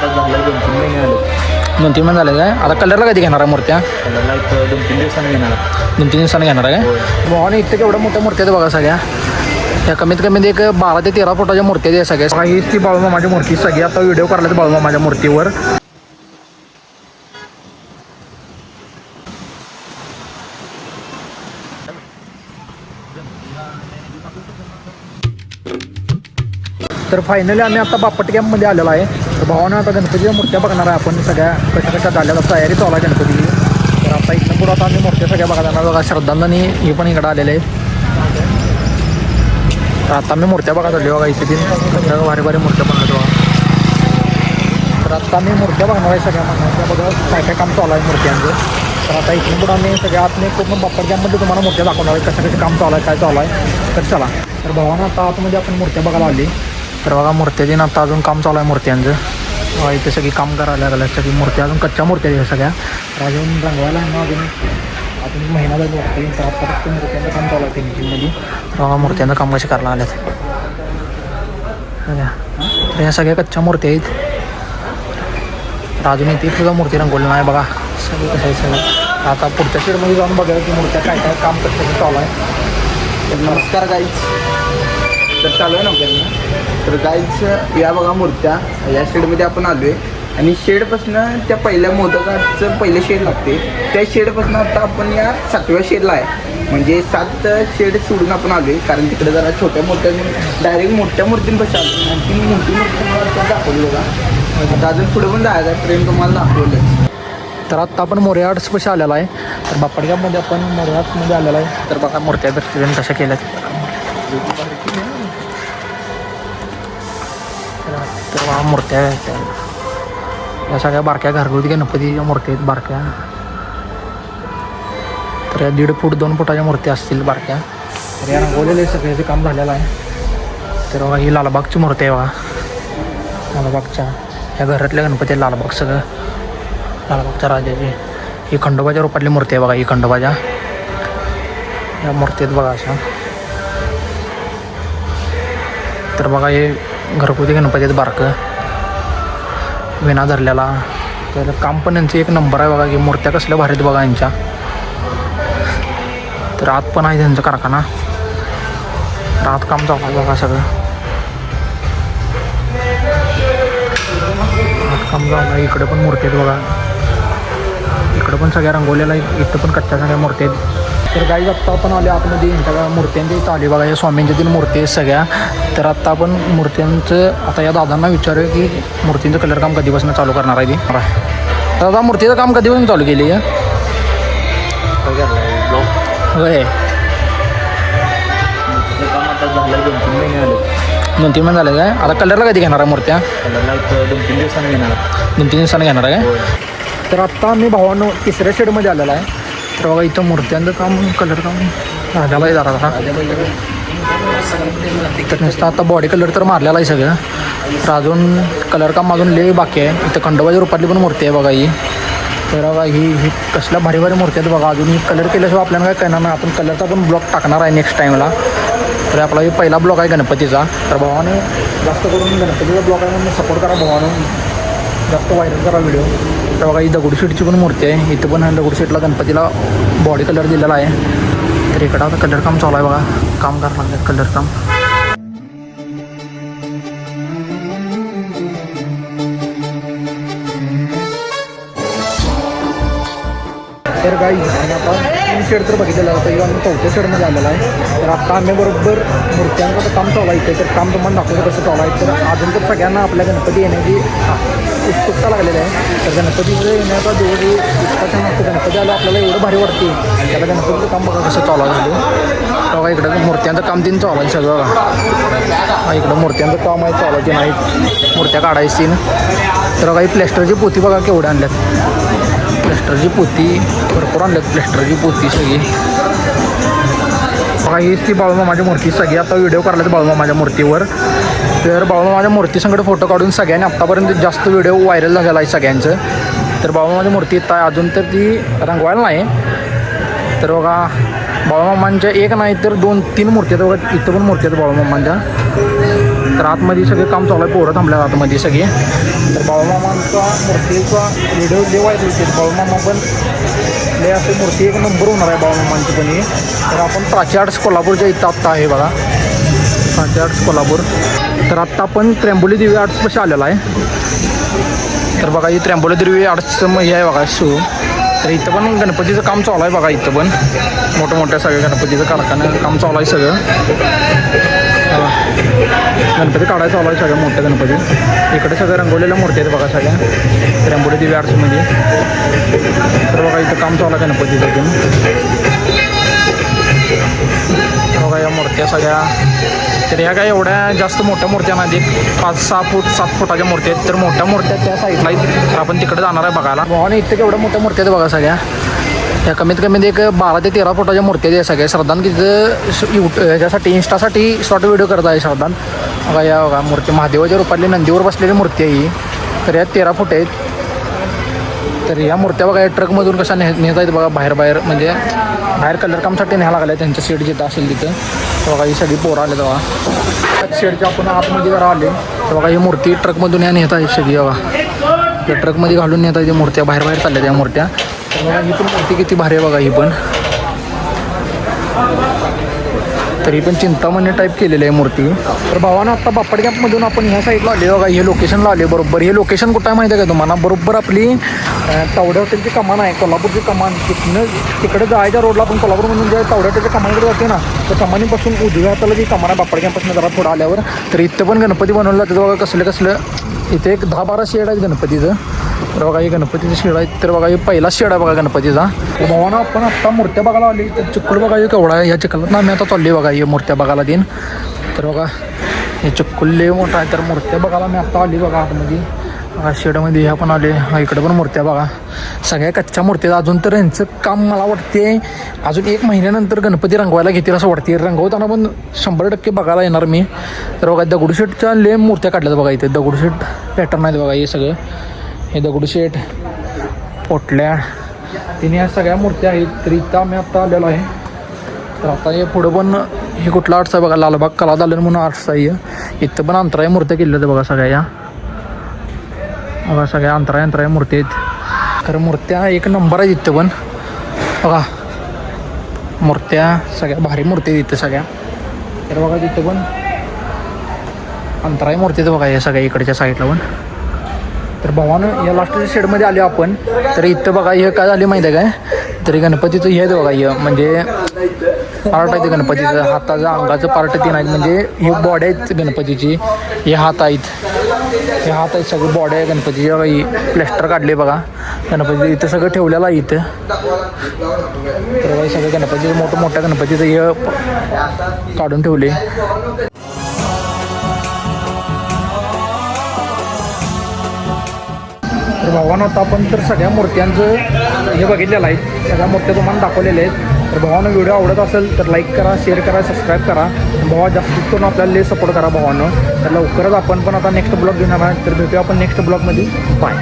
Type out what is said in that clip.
झालं 2-3 महिने आले. 2-3 महिने झाले काय? आता कलरला कधी घेणार आहे मूर्त्या? कलरला एक 2-3 दिवसांनी घेणार. 2-3 दिवसांनी घेणार आहे काय? भावाने इथं केवढ्या मोठ्या मूर्त्या आहेत बघा सगळ्या. त्या कमीत कमी एक 12 ते 13 फुटाच्या मूर्त्या आहेत सगळ्या. बघा हीच ती बाळूमामाची मूर्ती सगळी आता व्हिडिओ करायला बाळूमामाच्या मूर्तीवर. तर फायनली आम्ही आता बापट कॅम्पमध्ये आलेलो आहे. तर भावानं आता गणपतीच्या मूर्त्या बघणार आहे आपण सगळ्या कशा कशा झाल्या तयारी चालू आहे गणपतीची. तर आता इथं पुढं आता आम्ही मूर्त्या सगळ्या बघा जाणार. बघा श्रद्धांनी हे पण इकडं आलेले आहेत. तर आता मी मूर्त्या बघा चालली बघा इथे तीन भारी भारी मूर्त्या बनवतो. तर आता मी मूर्त्या बघणार आहे सगळ्या त्या बघा काय काय काम चालू आहे मूर्त्यांचं. तर आता इथून पुढं आम्ही सगळ्या आतमध्ये पूर्ण बापट कॅम्पमध्ये तुम्हाला मूर्त्या दाखवणार आहे कसं कसं काम चालू आहे काय चालू आहे. तर चला. तर भावानं आता आतमध्ये आपण मूर्त्या बघायला आली. तर बघा मूर्त्या दिन आता अजून काम चालू आहे मूर्त्यांचं. इथे सगळी काम करायला लागलं सगळी मूर्त्या अजून कच्च्या मूर्त्या आहेत सगळ्या. तर अजून रंगवायला आहे ना अजून महिना झाली वाटते. तर आता फक्त मूर्त्यांचं काम चालू आहे फिनिशिंगमध्ये. बघा मूर्त्यांचं काम कसे करायला आल्यात सगळ्या. तर ह्या सगळ्या कच्च्या मूर्त्या आहेत. तर अजून इथे सुद्धा मूर्ती रंगवली नाही बघा सगळी कसं आहे सगळं. आता पुढच्या शेडमध्ये जाऊन बघायला की मूर्त्या काय काय काम कसं कसं चालू आहे. तर नमस्कार गाईज. तर चालू आहे ना आपल्याला. तर गाईज या बघा मूर्त्या या शेडमध्ये आपण आलो आहे. आणि शेडपासनं त्या पहिल्या मोदकाचं पहिलं शेड लागते त्या शेडपासून आता आपण या 7व्या शेडला आहे. म्हणजे 7 शेड सोडून आपण आलो आहे. कारण तिकडे जरा छोट्या मोठ्या डायरेक्ट मोठ्या मूर्तींपाशी आलो आणि ती मोठी मूर्ती दाखवली बघा. आता अजून पुढे पण जायचं आहे. ट्रेन तुम्हाला दाखवलं. तर आत्ता आपण मोरया आर्ट्सपाशी आलेला आहे. तर बापडगावमध्ये आपण मोरया आर्ट्समध्ये आलेला आहे. तर बघा मूर्त्या दर्शन कशा केल्यात. तर बघा मूर्त्या या सगळ्या बारक्या घरगुती गणपतीच्या मूर्त्या आहेत बारक्या. तर या 1.5 फूट 2 फुटाच्या मूर्त्या असतील बारक्या. तर या रंगवलेले सगळ्याचं काम झालेलं आहे. तर बघा ही लालबागची मूर्ती आहे बघा. लालबागच्या या घरातल्या गणपती लालबाग सगळं लालबागच्या राजाची. ही खंडोबाच्या रूपातली मूर्ती आहे बघा. ही खंडोबाच्या या मूर्तीत बघा अशा. तर बघा हे घरगुती गणपती आहेत बारकं विना धरलेला. तर काम पण यांचं एक नंबर आहे बघा की मूर्त्या कसल्या भारीत बघा यांच्या. तर आत पण आहे त्यांचं कारखाना. तर आत काम चालू आहे बघा सगळं. आत काम चालू आहे. इकडे पण मूर्ती आहेत बघा. इकडं पण सगळ्या रंगवलेल्या आहेत. इथं पण कच्च्या सगळ्या मूर्ती आहेत. तर गाईज आत्ता आपण आले आतमध्ये यांच्या मूर्त्यांची चालू बघा. या स्वामींच्या 3 मूर्ती आहेत सगळ्या. तर आत्ता आपण मूर्त्यांचं आता या दादांना विचारूया की मूर्तींचं कलर काम कधीपासून चालू करणार आहे ती. दादा मूर्तीचं काम कधीपासून चालू केली आहे? होय काम आता झालं 2-3 महिने आले. 2-3 महिने झाले काय? आता कलरला कधी घेणार आहे मूर्त्या? कलरला एक 2-3 दिवसांनी घेणार. 2-3 दिवसांनी घेणार आहे काय? तर आत्ता आम्ही भावानं 3ऱ्या शेडमध्ये आलेला आहे. तर बघा इथं मूर्त्यांचं काम कलर काम झालेलं आहे जरा तर नुसतं आता बॉडी कलर तर मारलेला आहे सगळं. तर अजून कलर काम अजून लय बाकी आहे. इथं खंडोबाच्या रूपातली पण मूर्ती आहे बघा ही. तर बघा ही कसल्या भारी भारी मूर्ती आहेत बघा. अजून ही कलर केल्याशिवाय आपल्याला काय करणार नाही. आपण कलरचा पण ब्लॉक टाकणार आहे नेक्स्ट टाईमला. तर आपला ही पहिला ब्लॉक आहे गणपतीचा. तर भावाने जास्त करून गणपतीचा ब्लॉक आहे म्हणून सपोर्ट करा भावानं. जास्त व्हायरल करा व्हिडिओ. तर बघा ही दगडूशेठची पण मूर्ती आहे. इथं पण दगडूशेठला गणपतीला बॉडी कलर दिलेला आहे. तर इकडं आता कलर काम चालू आहे बघा. काम करायला लागलं कलर काम. तर गाई आणि आता 3 शेड तर बघितलेलं होतं. इव्हन आम्ही 4थ्या शेडमध्ये आलेला आहे. तर आता आम्ही बरोबर मूर्त्यांचं काम चालू आहे. तर काम तुम्हाला दाखवतं कसं चालू आहे. तर अजून तर सगळ्यांना आपल्या गणपती येण्याची उत्सुकता लागलेली आहे. तर गणपतीचं येण्याचा दिवस इतका छान असतो. गणपती आला आपल्याला एवढं भारी वाटते. आणि त्याला गणपतीचं काम बघा कसं चालू आहे. बघा इकडं मूर्त्यांचं काम तीन चालू आहे सगळं बघा. इकडं मूर्त्यांचं काम आहे चालू नाहीत. मूर्त्या काढायची तर बघा ही प्लॅस्टरची पोती बघा केवढ्या आणल्यात. प्लॅस्टरची पोती भरपूर आणल्यात. प्लॅस्टरची पोती सगळी बघा. हीच ती बाळूमामाची मूर्ती सगळी आता व्हिडिओ करायला बाळूमामाच्या मूर्तीवर. तर बाळूमामाच्या मूर्तीसंगड फोटो काढून सगळ्यांनी आत्तापर्यंत जास्त व्हिडिओ व्हायरल झालेला आहे सगळ्यांचं. तर बाळूमामाची मूर्ती इथं आहे. अजून तर ती रंगवायला नाही. तर बघा बाळूमामांच्या एक नाही तर 2-3 मूर्ती आहेत बघा. इथं पण मूर्ती आहेत बाळूमामांच्या. तर आतमध्ये सगळे काम चालू आहे, पोरं थांबल्या आतमध्ये सगळे. तर बाळूमामांचा मूर्तीचा व्हिडिओ देवायचे होते. बाळूमामा पण लय असे मूर्ती एक नंबर होणार आहे बाळूमामांची पण ही. तर आपण प्राची आर्ट्स कोल्हापूरच्या इथं आत्ता आहे बघा, प्राची आर्ट्स कोल्हापूर. तर आत्ता आपण त्र्यंबोली देवी आर्ट्सपाशी आलेला आहे. तर बघा ही त्र्यंबोली देवी आर्ट्सचं हे आहे बघा सुरू. तर इथं पण गणपतीचं काम चालू आहे बघा, इथं पण मोठ्या सगळं गणपतीचं कारखान्याचं काम चालू आहे सगळं. गणपती काढायचं चालू आहे सगळं मोठं गणपती. इकडे सगळं रंगवलेल्या मूर्ती आहेत बघा सगळ्या त्र्यंबोली देवी आर्ट्समध्ये. तर बघा इथं काम चालू आहे गणपतीचं पण. बघा या मूर्त्या सगळ्या. तर ह्या काय एवढ्या जास्त मोठ्या मूर्त्या नाहीत, एक 5-6 फूट 7 फुटाच्या मूर्त्या आहेत. तर मोठ्या मूर्त्या त्या साईडला आहेत, तर आपण तिकडे जाणार आहे बघायला. भावाने इथं केवढ्या मोठ्या मूर्त्या आहेत बघा सगळ्या. त्या कमीत कमी एक 12 ते 13 फुटाच्या मूर्त्या आहेत सगळ्या. श्रद्धान तिथं ह्याच्यासाठी इंस्टासाठी शॉर्ट व्हिडिओ करत आहे श्रद्धान. बघा या बघा मूर्ती महादेवाच्या रूपातली नंदीवर बसलेली मूर्ती आहे ही. तर या 13 फूट आहेत. तर या मूर्त्या बघा या ट्रकमधून कशा नेत आहेत बघा बाहेर म्हणजे बाहेर कलर कामसाठी न्यायला लागल्या त्यांचं शेड जिथं असेल तिथं. तर बघा ही सगळी पोरं आले तेव्हा शेडच्या आपण आतमध्ये जरा आले. तर बघा ही मूर्ती ट्रकमधून या नेत आहे सगळी बघा. त्या ट्रकमध्ये घालून नेत आहे मूर्त्या बाहेर चालल्या त्या मूर्त्या. तर बघा ही पण मूर्ती किती भारी आहे बघा ही पण. तरी पण चिंतामणी टाईप केलेली आहे मूर्ती. तर भावानं आत्ता बापड कॅम्पमधून आपण ह्या साईडला आले बघा, हे लोकेशनला आले बरोबर. हे लोकेशन कुठं आहे माहिती आहे का तुम्हाला? बरोबर आपली तावडे हॉटेलची कमान आहे, कोल्हापूरची कमान. तिकडे जायच्या रोडला आपण कोल्हापूरमधून जे तावडे हॉटेलच्या कमानीकडे जाते ना, तर कमानीपासून उजव्या हाताला जी कमान आहे बापड कॅम्पपासून जरा थोडं आल्यावर. तर इथं पण गणपती बनवलं जातं बघा कसलं. इथे एक 10-12 शेड आहेत गणपतीचं. तर बघा हे गणपतीचं शेड आहे. तर बघा हे पहिला शेड आहे बघा गणपतीचा. तर भावानं आपण आत्ता मूर्त्या बघायला आली. तर चिक्कुल बघा हे केवढा आहे, या चिखलात आम्ही आता चालली बघा हे मूर्त्या बघायला देईन. तर बघा हे चिक्कुल मोठा आहे. तर मूर्त्या बघायला मी आत्ता आली बघा आतमध्ये शेडमध्ये. ह्या पण आले, इकडे पण मूर्त्या बघा सगळ्या कच्च्या मूर्त्या. अजून तर यांचं काम मला वाटते अजून 1 महिन्यानंतर गणपती रंगवायला घेतील असं वाटते. रंगवताना पण 100% बघायला येणार मी. तर बघा दगडूशेठच्या लय मूर्त्या काढल्यात बघा इथे. दगडूशेठ पॅटर्न आहेत बघा हे सगळं. हे दगडूशेठ पोटल्या तिने ह्या सगळ्या मूर्त्या आहेत. तर इथं आम्ही आत्ता आलेलो आहे. तर आता हे पुढं पण हे कुठला आर्ट्स आहे बघा, लालबाग कला दालन म्हणून आर्ट्स आहे. इथं पण अंतराळी मूर्त्या केलेल्या आहेत बघा सगळ्या. बघा सगळ्या अंतराळी मूर्ती आहेत. तर मूर्त्या एक नंबर आहेत इथं पण बघा. मूर्त्या सगळ्या भारी मूर्ती आहेत इथं सगळ्या. तर बघा तिथं पण अंतराळी मूर्ती आहेत बघा या सगळ्या इकडच्या साईडला पण. तर भावानं या लास्टच्या शेडमध्ये आले आपण. तर इथं बघा हे काय झाले माहिती आहे काय? तरी गणपतीचं हे बघा हे म्हणजे पार्ट आहे ते गणपतीचं. हाताचं अंगाचं पार्ट 3 आहेत म्हणजे ही बॉडी आहेत गणपतीची. हे हात आहेत, हे हात आहेत सगळी बॉडी आहे गणपतीची. बघा ही प्लॅस्टर काढले बघा गणपती. इथं सगळं ठेवलेलं आहे इथं. तर बघा सगळं गणपतीचं मोठ्या गणपतीचं हे काढून ठेवले. तर भावानं आता आपण तर सगळ्या मूर्त्यांचं हे बघितलेलं आहे, सगळ्या मूर्त्या तुम्हाला दाखवलेल्या आहेत. तर भावानं व्हिडिओ आवडत असेल तर लाईक करा, शेअर करा, सबस्क्राईब करा. भावा जास्तीत करून आपल्याला लय सपोर्ट करा भावानं. तर लवकरच आपण पण आता नेक्स्ट ब्लॉग घेणार आहे. तर भेटूया आपण नेक्स्ट ब्लॉगमध्ये. बाय.